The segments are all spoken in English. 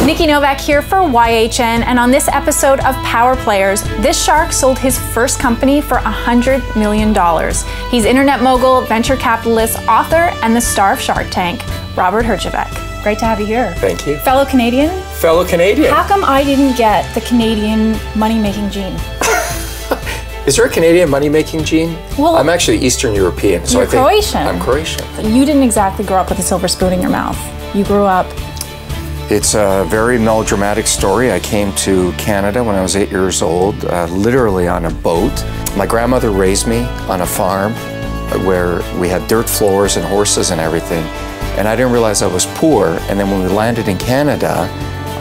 Nikki Novak here for YHN, and on this episode of Power Players, this shark sold his first company for $100 million. He's internet mogul, venture capitalist, author, and the star of Shark Tank, Robert Herjavec. Great to have you here. Thank you. Fellow Canadian? Fellow Canadian. How come I didn't get the Canadian money-making gene? Is there a Canadian money-making gene? Well, I'm actually Eastern European, so you're I think Croatian. I'm Croatian. You didn't exactly grow up with a silver spoon in your mouth. You grew up... It's a very melodramatic story. I came to Canada when I was 8 years old, literally on a boat. My grandmother raised me on a farm where we had dirt floors and horses and everything, and I didn't realize I was poor. And then when we landed in Canada,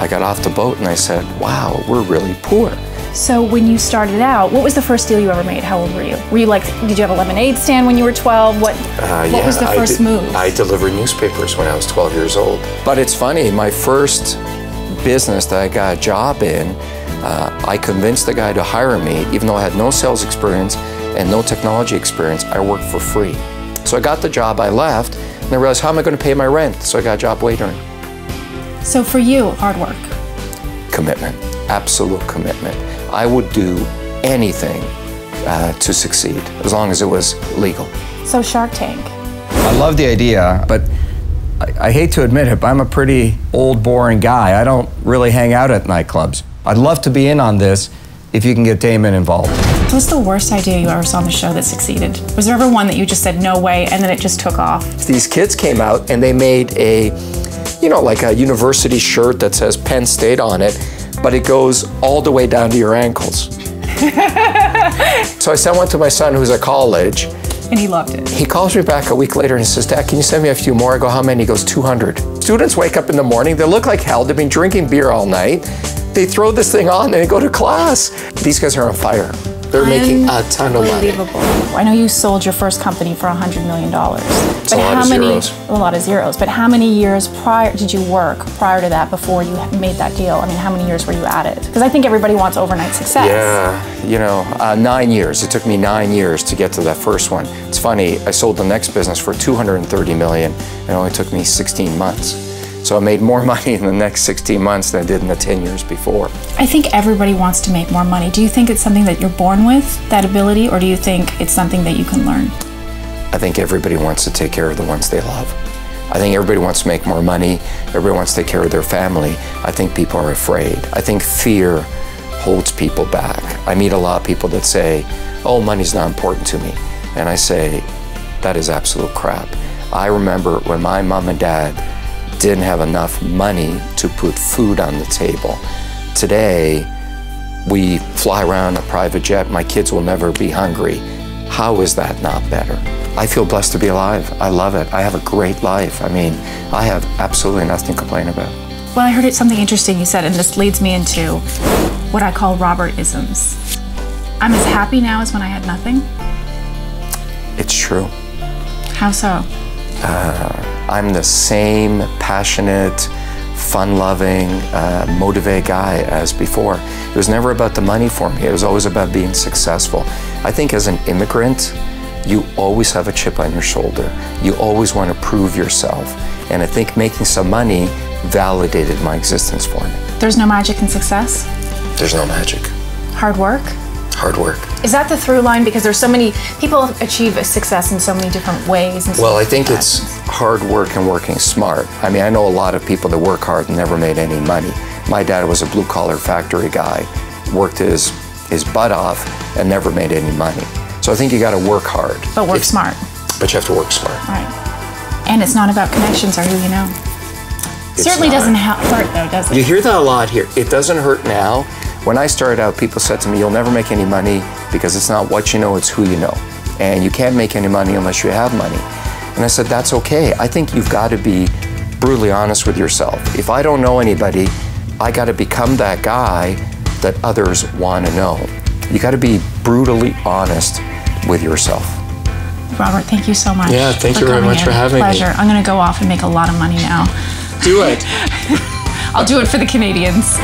I got off the boat and I said, wow, we're really poor. So when you started out, what was the first deal you ever made? How old were you? Were you like, did you have a lemonade stand when you were 12? What was the first move? I delivered newspapers when I was 12 years old. But it's funny, my first business that I got a job in, I convinced the guy to hire me, even though I had no sales experience and no technology experience. I worked for free. So I got the job, I left, and I realized, how am I going to pay my rent? So I got a job waitering. So for you, hard work? Commitment, absolute commitment. I would do anything to succeed, as long as it was legal. So Shark Tank. I love the idea, but I hate to admit it, but I'm a pretty old, boring guy. I don't really hang out at nightclubs. I'd love to be in on this if you can get Damon involved. What's the worst idea you ever saw on the show that succeeded? Was there ever one that you just said, no way, and then it just took off? These kids came out and they made a, you know, like a university shirt that says Penn State on it, but it goes all the way down to your ankles. So I sent one to my son who's at college. And he loved it. He calls me back a week later and he says, Dad, can you send me a few more? I go, how many? He goes, 200. Students wake up in the morning, they look like hell, they've been drinking beer all night. They throw this thing on and they go to class. These guys are on fire. They're making a ton of money. I know you sold your first company for $100 million. It's a lot of zeros. A lot of zeros. But how many years prior did you work prior to that before you made that deal? I mean, how many years were you at it? Because I think everybody wants overnight success. Yeah, you know, 9 years. It took me 9 years to get to that first one. It's funny, I sold the next business for $230 million. It only took me 16 months. So I made more money in the next 16 months than I did in the 10 years before. I think everybody wants to make more money. Do you think it's something that you're born with, that ability, or do you think it's something that you can learn? I think everybody wants to take care of the ones they love. I think everybody wants to make more money. Everybody wants to take care of their family. I think people are afraid. I think fear holds people back. I meet a lot of people that say, oh, money's not important to me. And I say, that is absolute crap. I remember when my mom and dad didn't have enough money to put food on the table. Today, we fly around a private jet. My kids will never be hungry. How is that not better? I feel blessed to be alive. I love it. I have a great life. I mean, I have absolutely nothing to complain about. Well, I heard something interesting you said, and this leads me into what I call Robertisms. I'm as happy now as when I had nothing. It's true. How so? I'm the same passionate, fun-loving, motivated guy as before. It was never about the money for me. It was always about being successful. I think as an immigrant, you always have a chip on your shoulder. You always want to prove yourself. And I think making some money validated my existence for me. There's no magic in success? There's no magic. Hard work? Hard work. Is that the through line? Because there's so many people achieve success in so many different ways. And well, I think it's hard work and working smart. I mean, I know a lot of people that work hard and never made any money. My dad was a blue-collar factory guy, worked his butt off and never made any money. So I think you got to work hard. But work smart. But you have to work smart. Right. And it's not about connections or who you know. Certainly doesn't hurt though, does it? You hear that a lot here. It doesn't hurt now. When I started out, people said to me, you'll never make any money because it's not what you know, it's who you know. And you can't make any money unless you have money. And I said, that's okay. I think you've got to be brutally honest with yourself. If I don't know anybody, I got to become that guy that others want to know. You got to be brutally honest with yourself. Robert, thank you so much. Yeah, thank you very much for having me. Pleasure. I'm going to go off and make a lot of money now. Do it. I'll do it for the Canadians.